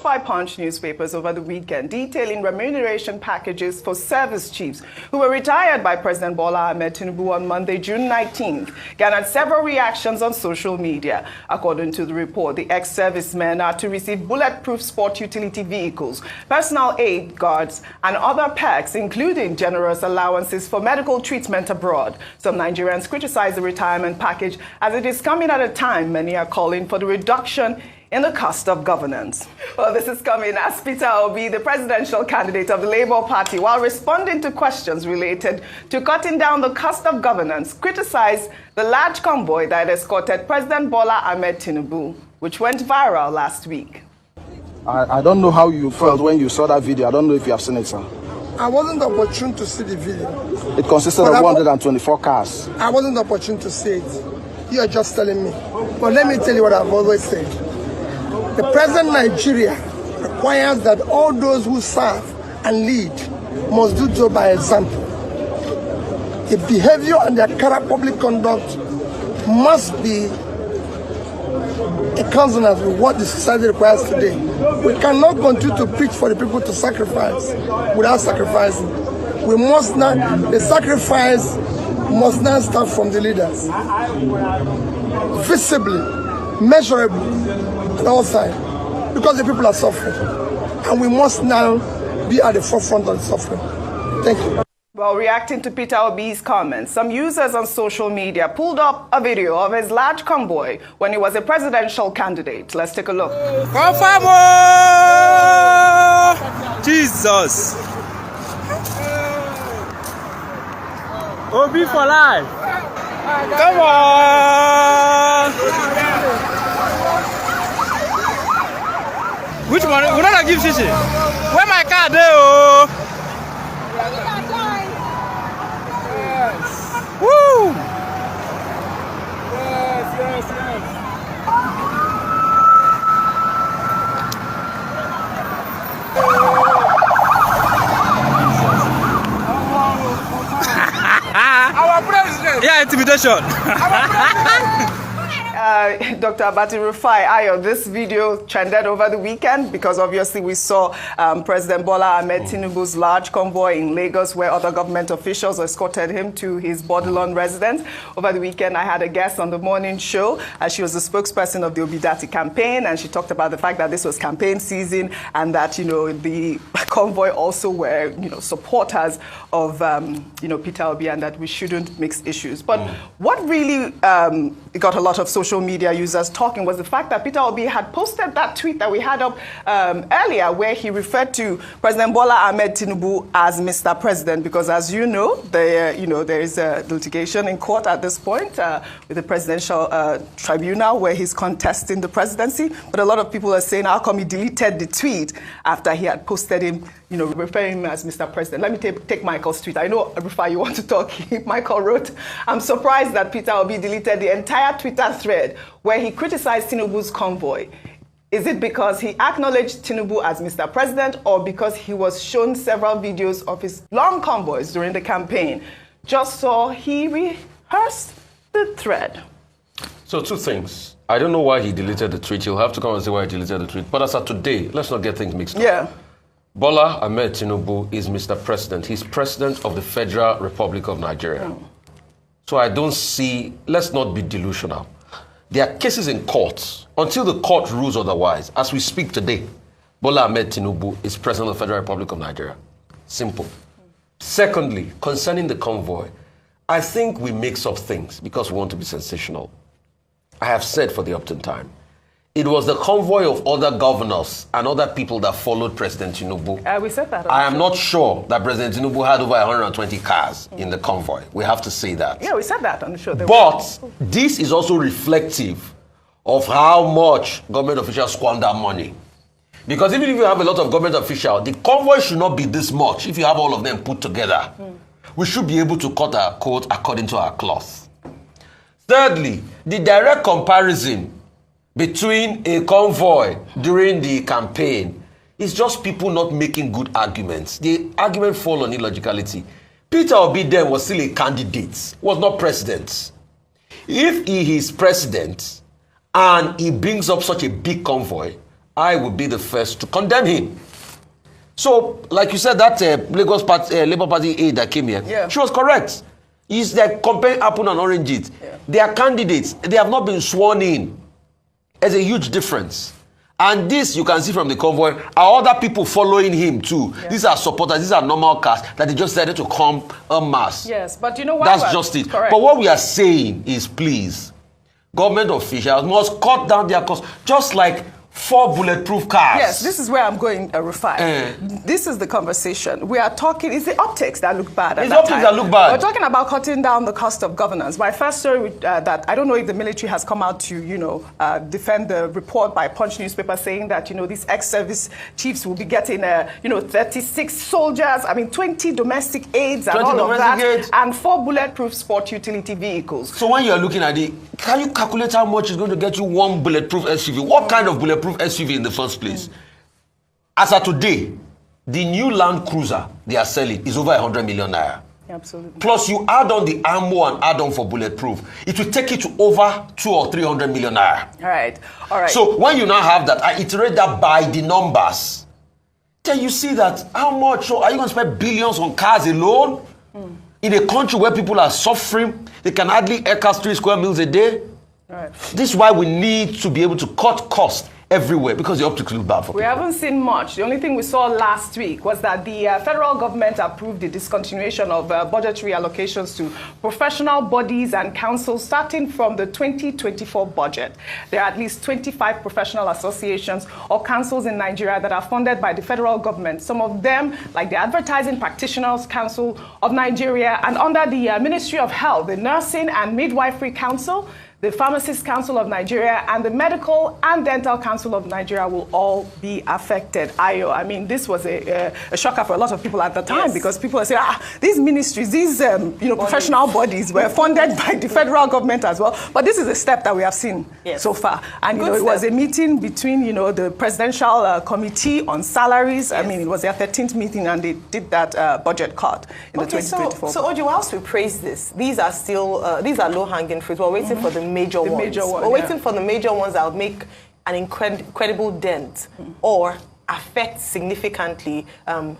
by Punch newspapers over the weekend, detailing remuneration packages for service chiefs who were retired by President Bola Ahmed Tinubu on Monday, June 19th, garnered several reactions on social media. According to the report, the ex-servicemen are to receive bulletproof sport utility vehicles, personal aid guards, and other perks, including generous allowances for medical treatment abroad. Some Nigerians criticize the retirement package as it is coming at a time many are calling for the reduction in the cost of governance. Well, this is coming as Peter Obi, the presidential candidate of the Labour Party, while responding to questions related to cutting down the cost of governance, criticized the large convoy that escorted President Bola Ahmed Tinubu, which went viral last week. I don't know how you felt when you saw that video. I don't know if you have seen it, sir. I wasn't opportune to see the video. It consisted of 124 cars. I wasn't opportune to see it. You are just telling me. But let me tell you what I've always said. The present Nigeria requires that all those who serve and lead must do so by example. The behavior and their current public conduct must be a consonance with what the society requires today. We cannot continue to preach for the people to sacrifice without sacrificing. We must not, the sacrifice must not start from the leaders. Visibly, measurably, at all sides, because the people are suffering. And we must now be at the forefront of the suffering. Thank you. Well, reacting to Peter Obi's comments, some users on social media pulled up a video of his large convoy when he was a presidential candidate. Let's take a look. Confirm! Jesus! Obi for life! Come on! Which one? We're not gonna give Shishi. Where my car there? Oh? Yes. Woo! Yes. Our president. Yeah, intimidation. Dr. Abati Rufai, Ayo, this video trended over the weekend because obviously we saw President Bola Ahmed Tinubu's large convoy in Lagos where other government officials escorted him to his Bodilon residence. Over the weekend, I had a guest on the morning show. She was the spokesperson of the Obidati campaign, and she talked about the fact that this was campaign season and that, you know, the convoy also were, you know, supporters of, you know, Peter Obi, and that we shouldn't mix issues. But what really got a lot of social media users talking was the fact that Peter Obi had posted that tweet that we had up earlier where he referred to President Bola Ahmed Tinubu as Mr. President, because as you know, there is a litigation in court at this point with the presidential tribunal where he's contesting the presidency. But a lot of people are saying, how come he deleted the tweet after he had posted him, you know, referring him as Mr. President? Let me take Michael's tweet. I know, Rufai, you want to talk. Michael wrote, I'm surprised that Peter Obi deleted the entire Twitter thread where he criticized Tinubu's convoy. Is it because he acknowledged Tinubu as Mr. President, or because he was shown several videos of his long convoys during the campaign? Just so he rehearsed the thread. So two things. I don't know why he deleted the tweet. You'll have to come and say why he deleted the tweet. But as of today, let's not get things mixed up. Yeah. Bola Ahmed Tinubu is Mr. President. He's President of the Federal Republic of Nigeria. So I don't see, let's not be delusional. There are cases in courts. Until the court rules otherwise, as we speak today, Bola Ahmed Tinubu is President of the Federal Republic of Nigeria. Simple. Secondly, concerning the convoy, I think we mix up things because we want to be sensational. I have said for the upton time, it was the convoy of other governors and other people that followed President Tinubu. We said that. I am not sure that President Tinubu had over 120 cars in the convoy. We have to say that. Yeah, we said that on the show. But this is also reflective of how much government officials squander money. Because even if you have a lot of government officials, the convoy should not be this much if you have all of them put together. We should be able to cut our coat according to our cloth. Thirdly, the direct comparison between a convoy during the campaign is just people not making good arguments. The argument fall on illogicality. Peter Obi then was still a candidate, was not president. If he is president and he brings up such a big convoy, I would be the first to condemn him. So, like you said, that Lagos Labour Party aide that came here, she was correct. It's like comparing apple and oranges. They are candidates. They have not been sworn in. There's a huge difference. And this, you can see from the convoy, are other people following him too. These are supporters, these are normal cast that they just decided to come en masse. Yes, but you know what? That's just it. Correct. But what we are saying is, please, government officials must cut down their costs, just like 4 bulletproof cars. Yes, this is where I'm going, Rufai. This is the conversation. We are talking, it's the optics that look bad. It's the optics that look bad. We're talking about cutting down the cost of governance. My first story that I don't know if the military has come out to, defend the report by Punch newspaper saying that, these ex-service chiefs will be getting, 36 soldiers, 20 domestic aids and all of that, and 4 bulletproof sport utility vehicles. So when you're looking at it, can you calculate how much is going to get you 1 bulletproof SUV? What kind of bulletproof SUV in the first place? As of today, the new Land Cruiser they are selling is over 100 million naira. Absolutely. Plus, you add on the ammo and add on for bulletproof, it will take it to over 200 or 300 million naira. All right. So when you now have that, I iterate that by the numbers, then you see that how much. So are you going to spend billions on cars alone? In a country where people are suffering, they can hardly earn 3 square meals a day. Right. This is why we need to be able to cut costs everywhere, because the optics look bad for people. We haven't seen much. The only thing we saw last week was that the federal government approved the discontinuation of budgetary allocations to professional bodies and councils starting from the 2024 budget. There are at least 25 professional associations or councils in Nigeria that are funded by the federal government. Some of them, like the Advertising Practitioners Council of Nigeria, and under the Ministry of Health, the Nursing and Midwifery Council, the Pharmacists Council of Nigeria, and the Medical and Dental Council of Nigeria will all be affected. Ayo, this was a shocker for a lot of people at the time, because people are saying, these ministries, these professional bodies were funded by the federal government as well. But this is a step that we have seen so far. And it was a meeting between the Presidential Committee on Salaries. It was their 13th meeting, and they did that budget cut in the 2024. So Oji, whilst we praise this, these are still these are low-hanging fruit. We're waiting for the major ones. We're waiting for the major ones that will make an incredible dent or affect significantly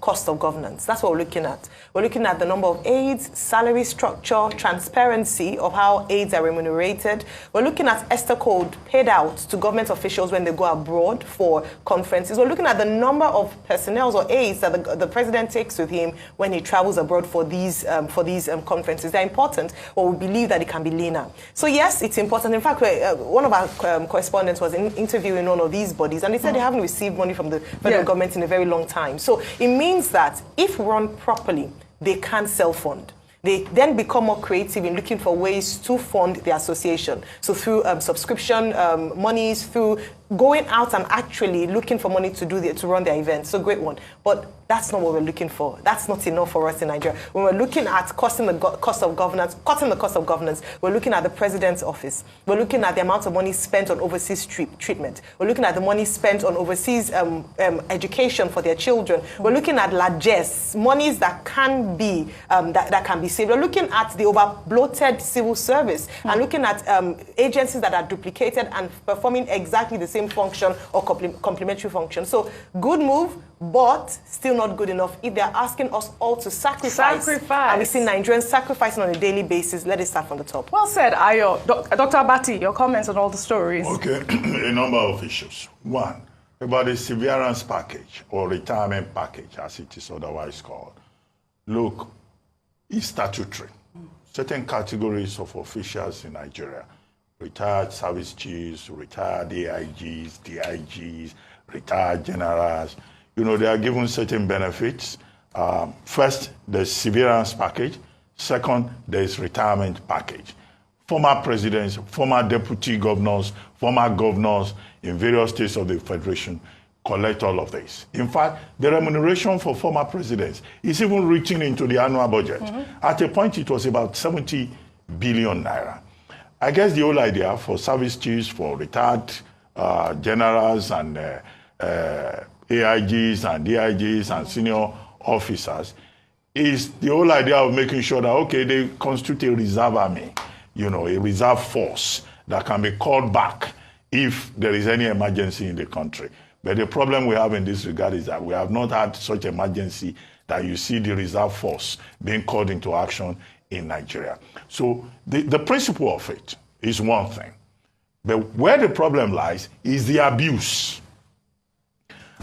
cost of governance. That's what we're looking at. We're looking at the number of aides, salary structure, transparency of how aides are remunerated. We're looking at ESTA code paid out to government officials when they go abroad for conferences. We're looking at the number of personnel or aides that the president takes with him when he travels abroad for these conferences. They're important, but we believe that it can be leaner. So yes, it's important. In fact, one of our correspondents was interviewing one of these bodies, and they said they haven't received money from the federal government in a very long time. So it means that if run properly, they can self-fund. They then become more creative in looking for ways to fund the association. So through subscription monies, through going out and actually looking for money to run their events. So great one. But that's not what we're looking for. That's not enough for us in Nigeria. When we're looking at cutting the cost of governance, we're looking at the president's office. We're looking at the amount of money spent on overseas treatment. We're looking at the money spent on overseas education for their children. We're looking at largesse, monies that can be that can be saved. We're looking at the over-bloated civil service and looking at agencies that are duplicated and performing exactly the same function or complementary function. So good move, but still not good enough. If they're asking us all to sacrifice. And we see Nigerians sacrificing on a daily basis, let it start from the top. Well said, Ayo. Dr. Abati, your comments on all the stories. Okay, a number of issues. One, about the severance package or retirement package, as it is otherwise called. Look, it's statutory. Certain categories of officials in Nigeria, retired service chiefs, retired AIGs, DIGs, retired generals, they are given certain benefits. First, there's severance package. Second, there's retirement package. Former presidents, former deputy governors, former governors in various states of the Federation collect all of this. In fact, the remuneration for former presidents is even reaching into the annual budget. At a point, it was about 70 billion naira. I guess the whole idea for service chiefs, for retired generals and AIGs and DIGs and senior officers is the whole idea of making sure that, okay, they constitute a reserve army, a reserve force that can be called back if there is any emergency in the country. But the problem we have in this regard is that we have not had such emergency that you see the reserve force being called into action in Nigeria. So the principle of it is one thing. But where the problem lies is the abuse.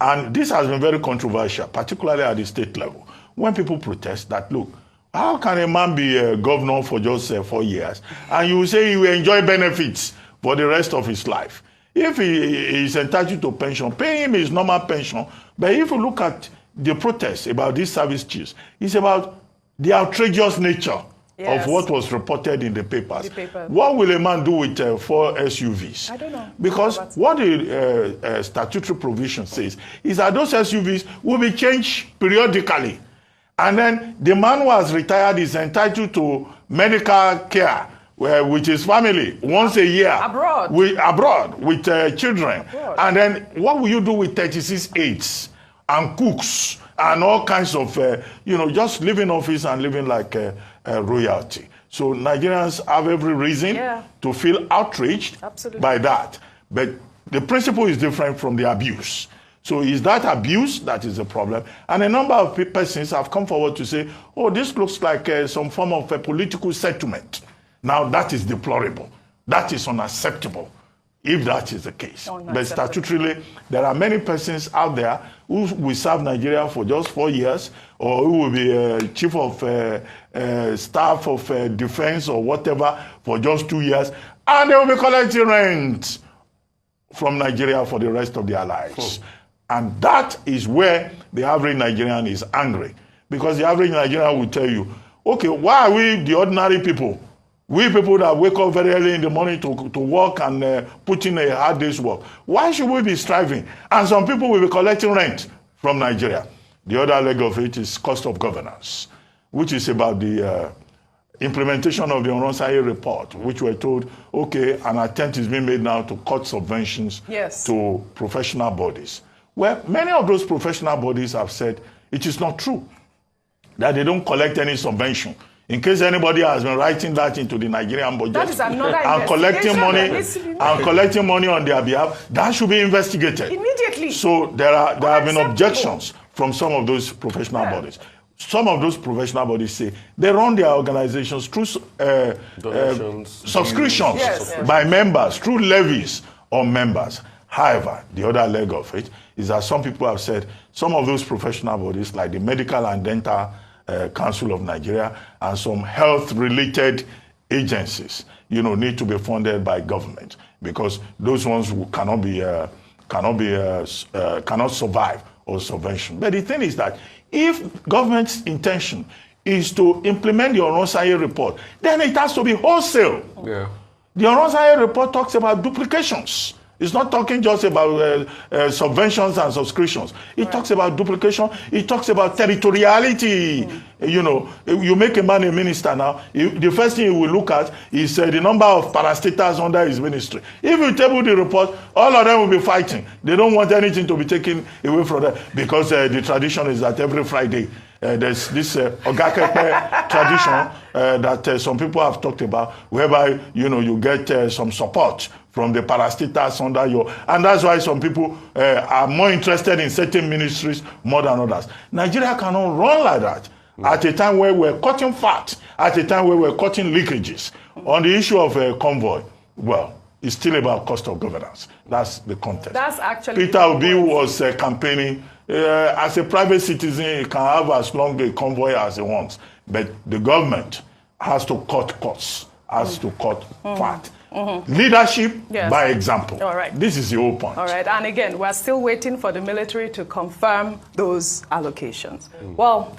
And this has been very controversial, particularly at the state level. When people protest that, look, how can a man be a governor for just 4 years and you say he will enjoy benefits for the rest of his life? If he is entitled to pension, pay him his normal pension. But if you look at the protests about these service chiefs, it's about the outrageous nature of what was reported in the papers. What will a man do with 4 SUVs? I don't know. Because what the statutory provision says is that those SUVs will be changed periodically. And then the man who has retired is entitled to medical care with his family once a year. Abroad. With children. Abroad. And then what will you do with 36 aides and cooks and all kinds of, just living office and living like royalty? So Nigerians have every reason to feel outraged by that. But the principle is different from the abuse. So is that abuse that is the problem? And a number of persons have come forward to say, oh, this looks like some form of a political settlement. Now that is deplorable. That is unacceptable, if that is the case. But statutorily, there are many persons out there who will serve Nigeria for just 4 years, or who will be chief of staff of defense or whatever for just 2 years, and they will be collecting rent from Nigeria for the rest of their lives. And that is where the average Nigerian is angry. Because the average Nigerian will tell you, okay, why are we, the ordinary people, we people that wake up very early in the morning to work and put in a hard day's work, why should we be striving? And some people will be collecting rent from Nigeria. The other leg of it is cost of governance, which is about the implementation of the Oronsaye report, which we're told, okay, an attempt is being made now to cut subventions to professional bodies. Well, many of those professional bodies have said it is not true, that they don't collect any subvention. In case anybody has been writing that into the Nigerian budget and collecting money on their behalf, that should be investigated immediately. So there have been objections from some of those professional bodies. Some of those professional bodies say they run their organizations through subscriptions by members, through levies on members. However, the other leg of it is that some people have said some of those professional bodies, like the Medical and Dental Council of Nigeria and some health-related agencies, need to be funded by government, because those ones who cannot survive on subvention. But the thing is that if government's intention is to implement the Oronsaye report, then it has to be wholesale. The Oronsaye report talks about duplications. It's not talking just about subventions and subscriptions. It talks about duplication. It talks about territoriality. You make a man a minister now, the first thing you will look at is the number of parastatals under his ministry. If you table the report, all of them will be fighting. They don't want anything to be taken away from them, because the tradition is that every Friday there's this Ogakepe tradition that some people have talked about, whereby you get some support from the parastatals under your, and that's why some people are more interested in certain ministries more than others. Nigeria cannot run like that at a time where we're cutting fat, at a time where we're cutting leakages. On the issue of convoy, well, it's still about cost of governance. That's the context. That's actually Peter Obi was campaigning. As a private citizen, he can have as long a convoy as he wants. But the government has to cut costs, has to cut fat. Leadership by example. All right. This is the whole point. All right. And again, we're still waiting for the military to confirm those allocations. Well,